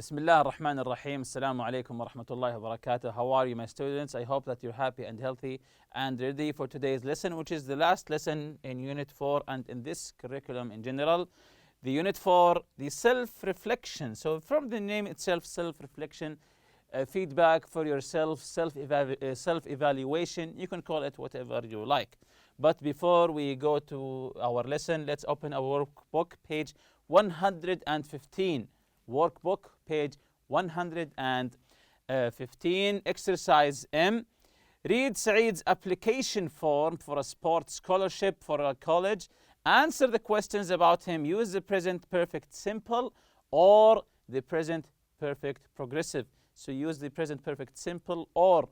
Bismillah ar-Rahman ar-Rahim. Assalamu alaikum wa rahmatullahi wa barakatuh. How are you, my students? I hope that you're happy and healthy and ready for today's lesson, which is the last lesson in Unit 4 and in this curriculum in general. The Unit 4, the self-reflection. So from the name itself, self-reflection, feedback for yourself, self-evaluation. You can call it whatever you like. But before we go to our lesson, let's open our workbook, page 115. Workbook, page 115, exercise M. Read Saeed's application form for a sports scholarship for a college. Answer the questions about him. Use the present perfect simple or the present perfect progressive. So use the present perfect simple or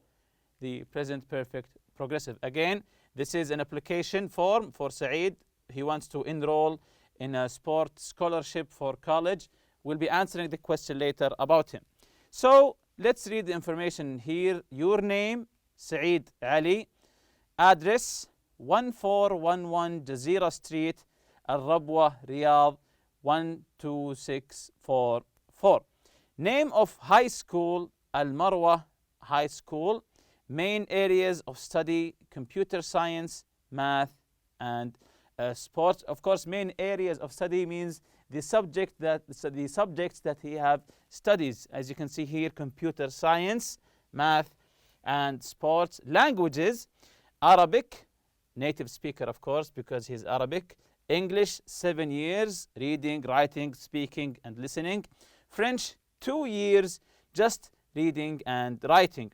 the present perfect progressive. Again, this is an application form for Saeed. He wants to enroll in a sports scholarship for college. We'll be answering the question later about him. So let's read the information here. Your name, Saeed Ali. Address, 1411 Jazeera Street, Al Rabwa, Riyadh, 12644. Name of high school, Al Marwa High School. Main areas of study, computer science, math, and sports. Of course, main areas of study means the subjects that he have studies. As you can see here, computer science, math, and sports. Languages, Arabic, native speaker of course because he's Arabic. English, 7 years, reading, writing, speaking, and listening. French, 2 years, just reading and writing.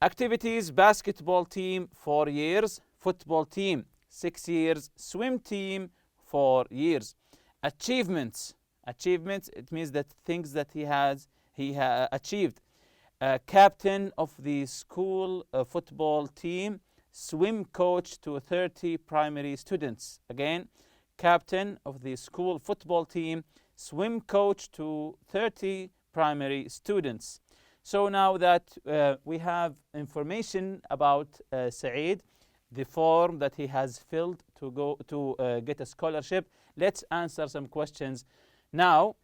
Activities, basketball team, 4 years. Football team, 6 years. Swim team, 4 years. Achievements, it means that things that he achieved. Captain of the school football team, swim coach to 30 primary students. Again, captain of the school football team, swim coach to 30 primary students. So now that we have information about Saeed, the form that he has filled to go to get a scholarship, let's answer some questions now.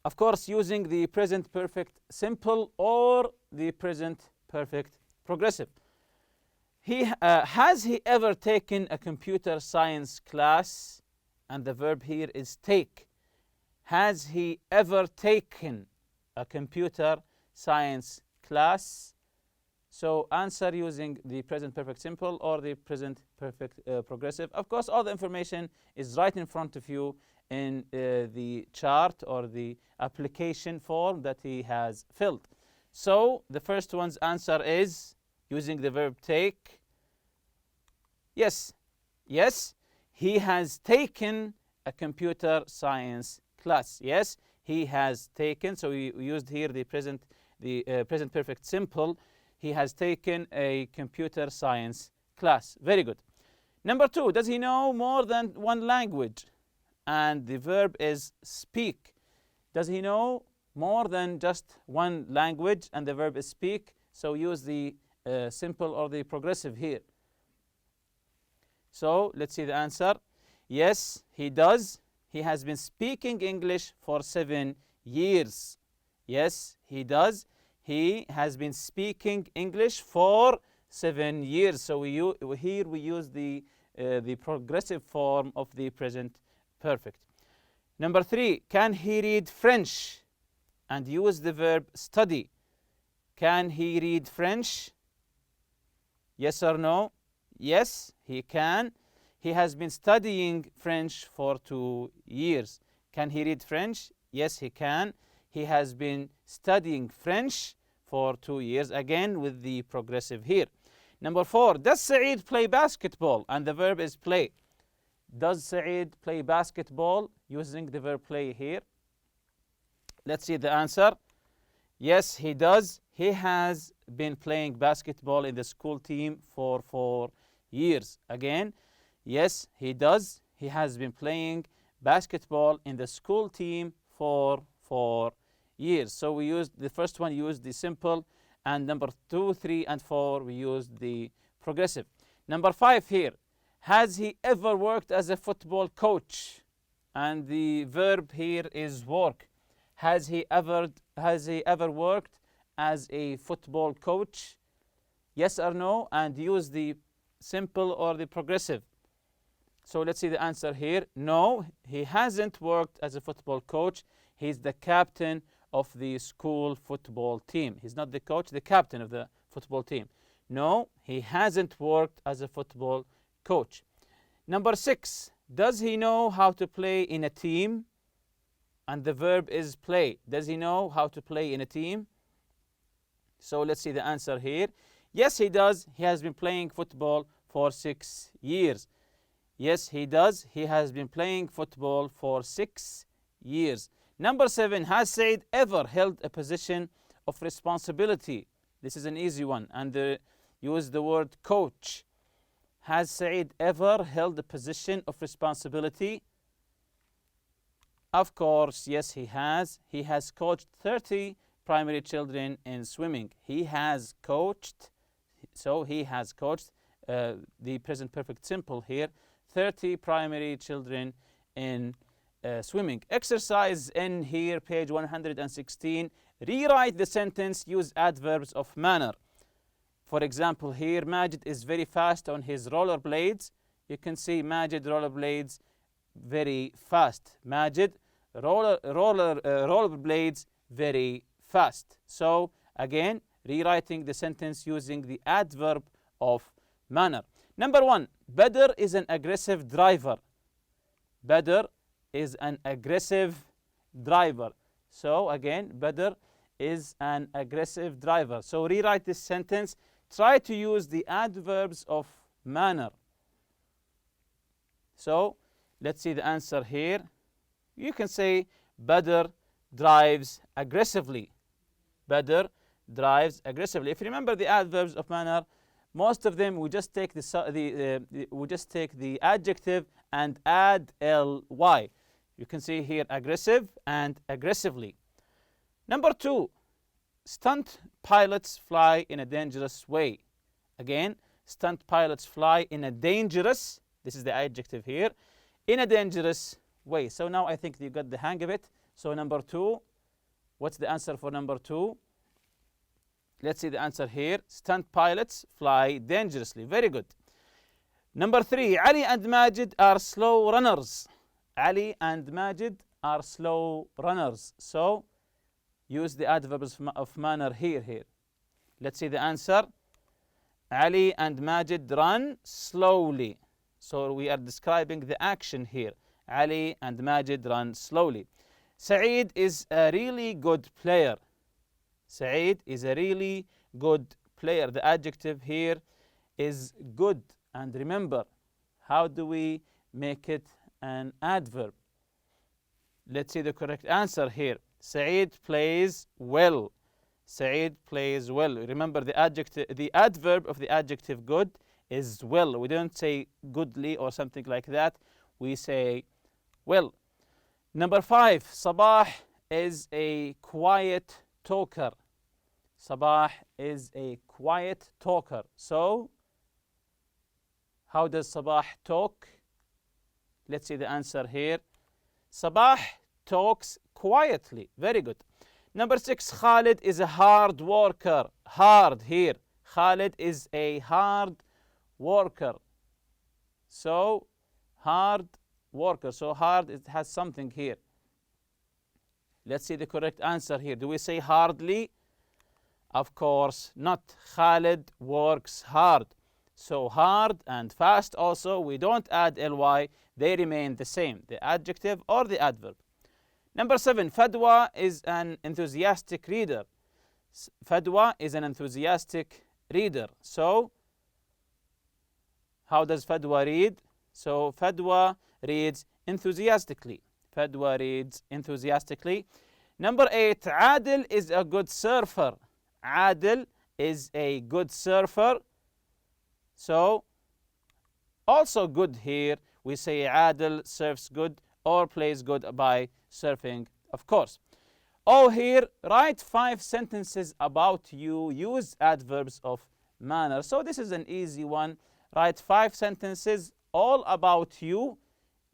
Of course, using the present perfect simple or the present perfect progressive. Has he ever taken a computer science class? And the verb here is take. Has he ever taken a computer science class? So answer using the present perfect simple or the present perfect progressive. Of course, all the information is right in front of you in the chart or the application form that he has filled. So the first one's answer is using the verb take. Yes, he has taken a computer science class. Yes, he has taken. So we used here the present perfect simple. He has taken a computer science class. Very good. Number 2, does he know more than one language? And the verb is speak. Does he know more than just one language? And the verb is speak. So use the simple or the progressive here. So let's see the answer. Yes, he does. He has been speaking English for 7 years. Yes, he does. He has been speaking English for 7 years. So here we use the progressive form of the present perfect. Number 3, can he read French? And use the verb study. Can he read French? Yes or no? Yes, he can. He has been studying French for 2 years. Can he read French? Yes, he can. He has been studying French for 2 years, again with the progressive here. Number 4, does Saeed play basketball? And the verb is play. Does Saeed play basketball? Using the verb play here. Let's see the answer. Yes, he does. He has been playing basketball in the school team for 4 years. Again, yes, he does. He has been playing basketball in the school team for 4 years. So we used the first one, used the simple, and number 2, 3, and 4 we used the progressive. Number 5 here, has he ever worked as a football coach? And the verb here is work. Has he ever worked as a football coach? Yes or no, and use the simple or the progressive. So let's see the answer here. No, he hasn't worked as a football coach. He's the captain of the school football team. He's not the coach, the captain of the football team. No, he hasn't worked as a football coach. Number 6, does he know how to play in a team? And the verb is play. Does he know how to play in a team? So let's see the answer here. Yes, he does. He has been playing football for 6 years. Yes, he does. He has been playing football for 6 years. Number 7, has Said ever held a position of responsibility? This is an easy one, and use the word coach. Has Said ever held a position of responsibility? Of course, yes, he has. He has coached 30 primary children in swimming. He has coached, so he has coached, the present perfect simple here, 30 primary children in swimming. Exercise in here, page 116. Rewrite the sentence, use adverbs of manner. For example here, Majid is very fast on his rollerblades. You can see Majid rollerblades very fast. Majid rollerblades very fast. So again, rewriting the sentence using the adverb of manner. Number 1, Badr is an aggressive driver. Badr is an aggressive driver. So again, Badr is an aggressive driver. So rewrite this sentence. Try to use the adverbs of manner. So let's see the answer here. You can say Badr drives aggressively. Badr drives aggressively. If you remember the adverbs of manner, most of them we just take the adjective and add ly. You can see here aggressive and aggressively. Number 2, stunt pilots fly in a dangerous way. Again, stunt pilots fly in a dangerous, this is the adjective here, in a dangerous way. So now I think you got the hang of it. So number 2, what's the answer for number 2? Let's see the answer here. Stunt pilots fly dangerously. Very good. Number 3, Ali and Majid are slow runners. Ali and Majid are slow runners. So use the adverbs of manner here. Let's see the answer. Ali and Majid run slowly. So we are describing the action here. Ali and Majid run slowly. Saeed is a really good player. Saeed is a really good player. The adjective here is good. And remember, how do we make it an adverb? Let's see the correct answer here. Saeed plays well. Saeed plays well. Remember the adverb of the adjective good is well. We don't say goodly or something like that. We say well. Number 5, Sabah is a quiet talker. Sabah is a quiet talker. So, how does Sabah talk? Let's see the answer here. Sabah talks quietly. Very good. Number 6, Khalid is a hard worker. Hard here. Khalid is a hard worker. So, hard worker. So, hard, it has something here. Let's see the correct answer here. Do we say hardly? Of course not. Khalid works hard. So, hard and fast also, we don't add ly. They remain the same, the adjective or the adverb. Number 7, Fadwa is an enthusiastic reader. Fadwa is an enthusiastic reader. So, how does Fadwa read? So, Fadwa reads enthusiastically. Fadwa reads enthusiastically. Number 8, Adil is a good surfer. Adil is a good surfer. So, also good here. We say Adil surfs good or plays good by surfing, of course. Oh, here, write 5 sentences about you. Use adverbs of manner. So this is an easy one. Write 5 sentences all about you.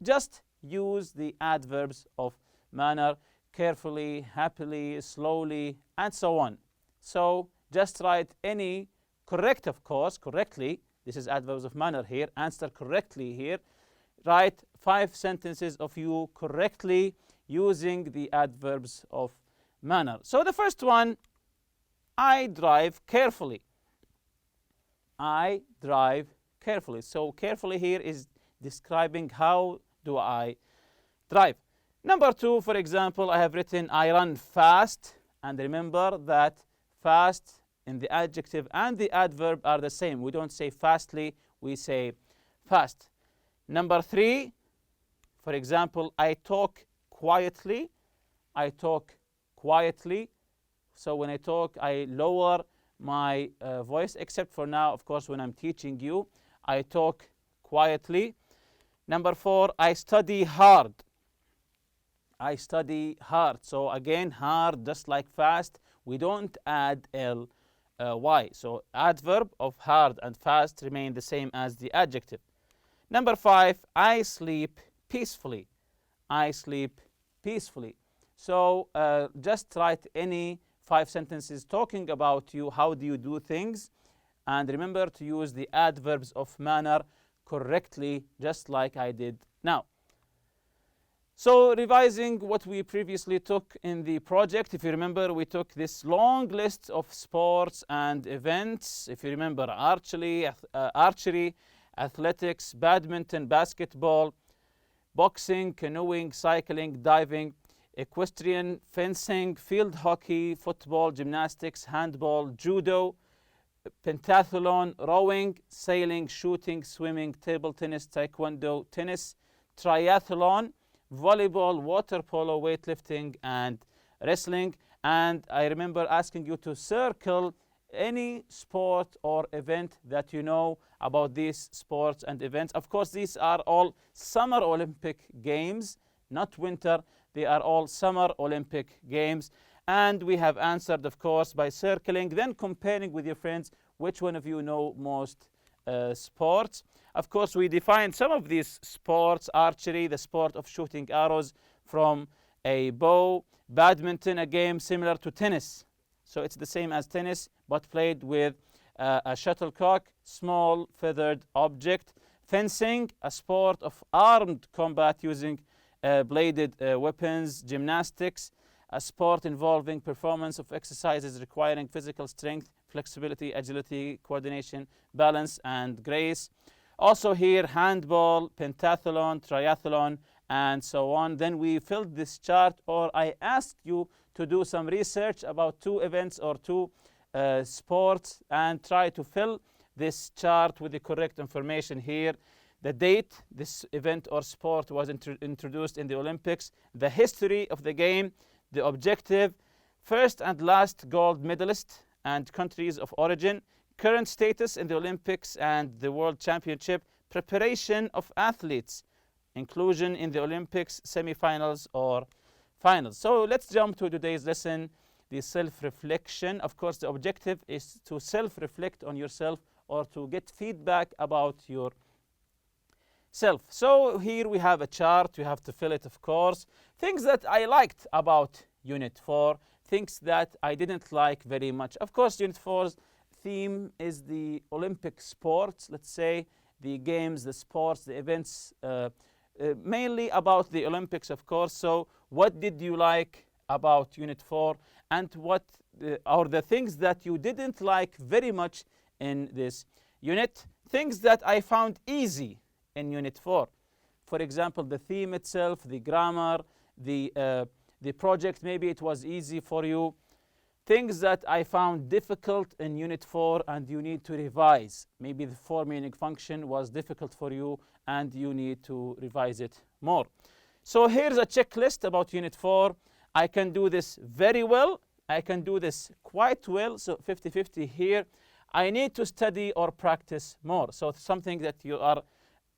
Just use the adverbs of manner. carefully, happily, slowly, and so on. So just write any correct, of course, correctly. This is adverbs of manner here. Answer correctly here. Write 5 sentences of you correctly using the adverbs of manner. So the first one, I drive carefully. I drive carefully. So carefully here is describing how do I drive. Number 2, for example, I have written I run fast. And remember that fast in the adjective and the adverb are the same. We don't say fastly, we say fast. Number 3, for example, I talk quietly. I talk quietly. So when I talk, I lower my voice, except for now, of course, when I'm teaching you. I talk quietly. Number 4, I study hard. I study hard. So again, hard, just like fast, we don't add ly. So adverb of hard and fast remain the same as the adjective. Number 5, I sleep peacefully. I sleep peacefully. So just write any 5 sentences talking about you, how do you do things, and remember to use the adverbs of manner correctly, just like I did now. So revising what we previously took in the project, if you remember, we took this long list of sports and events. If you remember, archery, athletics, badminton, basketball, boxing, canoeing, cycling, diving, equestrian, fencing, field hockey, football, gymnastics, handball, judo, pentathlon, rowing, sailing, shooting, swimming, table tennis, taekwondo, tennis, triathlon, volleyball, water polo, weightlifting, and wrestling. And I remember asking you to circle any sport or event that you know about these sports and events. Of course, these are all Summer Olympic Games, not winter. They are all Summer Olympic Games. And we have answered, of course, by circling, then comparing with your friends which one of you know most sports. Of course, we defined some of these sports: archery, the sport of shooting arrows from a bow; badminton, a game similar to tennis. So it's the same as tennis, but played with a shuttlecock, small feathered object; fencing, a sport of armed combat using bladed weapons; gymnastics, a sport involving performance of exercises requiring physical strength, flexibility, agility, coordination, balance, and grace. Also here, handball, pentathlon, triathlon, and so on. Then we filled this chart, or I asked you to do some research about 2 events or 2 sports and try to fill this chart with the correct information here. The date this event or sport was introduced in the Olympics, the history of the game, the objective, first and last gold medalist and countries of origin, current status in the Olympics and the World Championship, preparation of athletes, inclusion in the Olympics, semifinals or finals. So let's jump to today's lesson, the self-reflection. Of course, the objective is to self-reflect on yourself or to get feedback about yourself. So here we have a chart. You have to fill it, of course. Things that I liked about Unit 4, things that I didn't like very much. Of course, Unit 4's theme is the Olympic sports, let's say, the games, the sports, the events, mainly about the Olympics, of course. So what did you like about Unit 4, and what are the things that you didn't like very much in this unit? Things that I found easy in Unit 4. For example, the theme itself, the grammar, the project, maybe it was easy for you. Things that I found difficult in Unit 4 and you need to revise. Maybe the 4 meaning function was difficult for you and you need to revise it more. So here's a checklist about Unit 4. I can do this very well. I can do this quite well. So 50-50 here. I need to study or practice more. So something that you are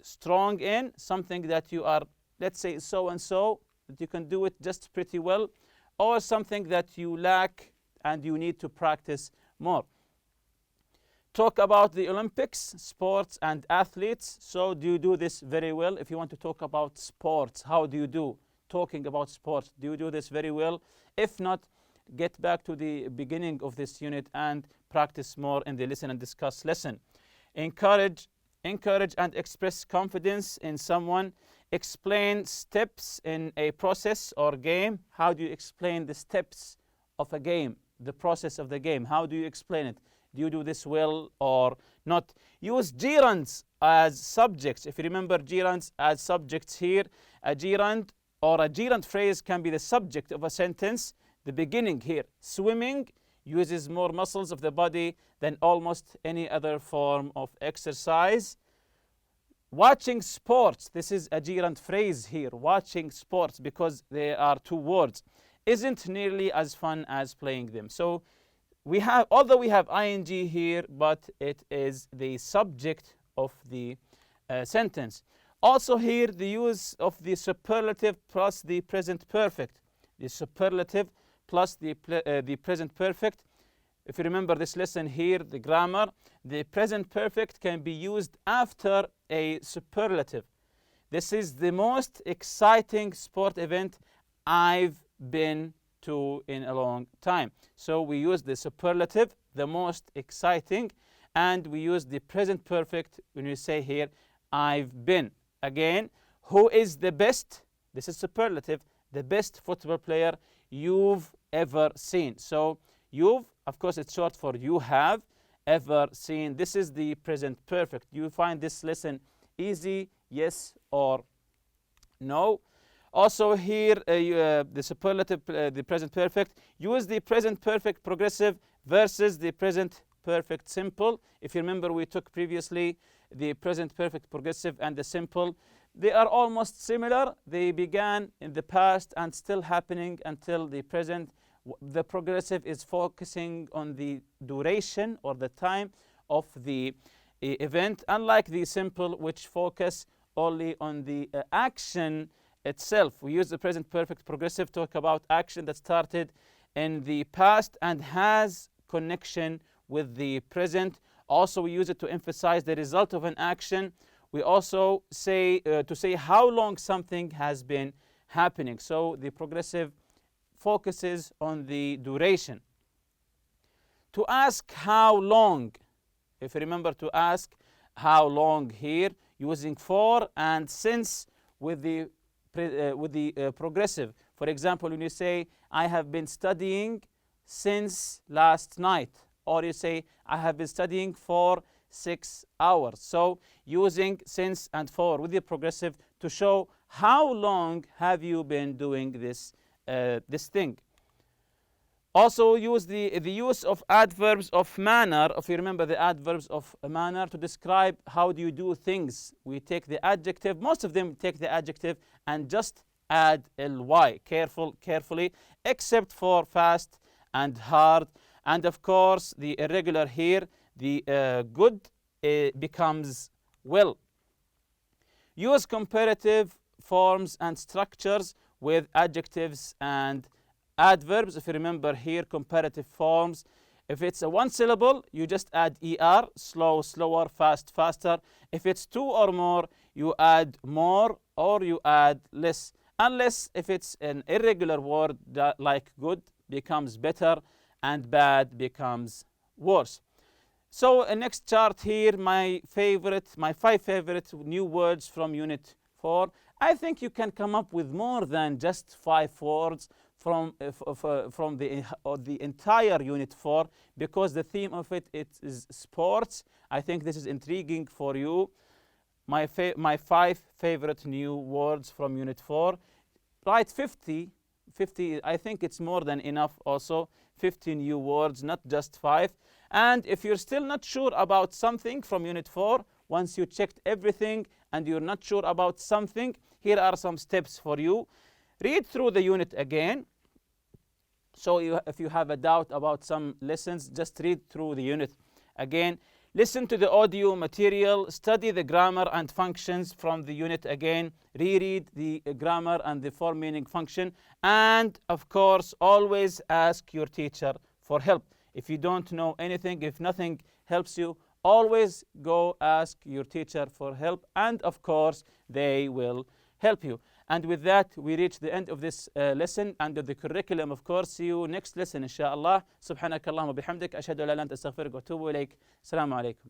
strong in, something that you are, let's say, so-and-so, that you can do it just pretty well, or something that you lack and you need to practice more. Talk about the Olympics, sports, and athletes. So do you do this very well? If you want to talk about sports, how do you do? talking about sports. Do you do this very well? If not, get back to the beginning of this unit and practice more in the listen and discuss lesson. Encourage and express confidence in someone. Explain steps in a process or game. How do you explain the steps of a game, the process of the game? How do you explain it? Do you do this well or not? Use gerunds as subjects. If you remember gerunds as subjects here, a gerund or a gerund phrase can be the subject of a sentence. The beginning here, swimming uses more muscles of the body than almost any other form of exercise. Watching sports, this is a gerund phrase here, watching sports, because there are two words, isn't nearly as fun as playing them. So we have, although we have ing here, but it is the subject of the sentence. Also here, the use of the superlative plus the present perfect. The superlative plus the present perfect. If you remember this lesson here, the grammar, the present perfect can be used after a superlative. This is the most exciting sport event I've been to in a long time. So we use the superlative, the most exciting, and we use the present perfect when we say here, I've been. Again, who is the best? This is superlative, the best football player you've ever seen. So you've, of course, it's short for you have ever seen. This is the present perfect. You find this lesson easy, yes or no? Also here, the superlative, the present perfect. Use the present perfect progressive versus the present perfect simple. If you remember, we took previously the present perfect progressive and the simple. They are almost similar. They began in the past and still happening until the present. The progressive is focusing on the duration or the time of the event, unlike the simple, which focus only on the action itself. We use the present perfect progressive to talk about action that started in the past and has connection with the present. Also, we use it to emphasize the result of an action. We also say to say how long something has been happening. So the progressive focuses on the duration. To ask how long, if you remember, to ask how long here, using for and since with the progressive. For example, when you say, I have been studying since last night, or you say, I have been studying for 6 hours. So using since and for with the progressive to show how long have you been doing this thing. Also use the use of adverbs of manner. If you remember the adverbs of manner to describe how do you do things. We take the adjective, most of them take the adjective and just add ly, carefully, except for fast and hard. And of course the irregular here, the good becomes well. Use comparative forms and structures with adjectives and adverbs. If you remember here, comparative forms, if it's a one syllable, you just add er, slow, slower, fast, faster. If it's two or more, you add more or you add less. Unless if it's an irregular word like good becomes better and bad becomes worse. So next chart here, my 5 favorite new words from Unit 4. I think you can come up with more than just 5 words from the entire Unit 4, because the theme of it is sports. I think this is intriguing for you. My 5 favorite new words from Unit 4. Write 50, I think it's more than enough also. 50 new words, not just 5. And if you're still not sure about something from Unit 4, once you checked everything and you're not sure about something, here are some steps for you. Read through the unit again. So if you have a doubt about some lessons, just read through the unit again. Listen to the audio material, study the grammar and functions from the unit again, reread the grammar and the form meaning function, and of course, always ask your teacher for help. If you don't know anything, if nothing helps you, always go ask your teacher for help, and of course, they will help you. And with that, we reach the end of this lesson under the curriculum, of course. See you next lesson, inshallah. سبحانك اللهم وبحمدك أشهد أن لا إله إلا أنت أستغفرك وأتوب إليك. السلام عليكم.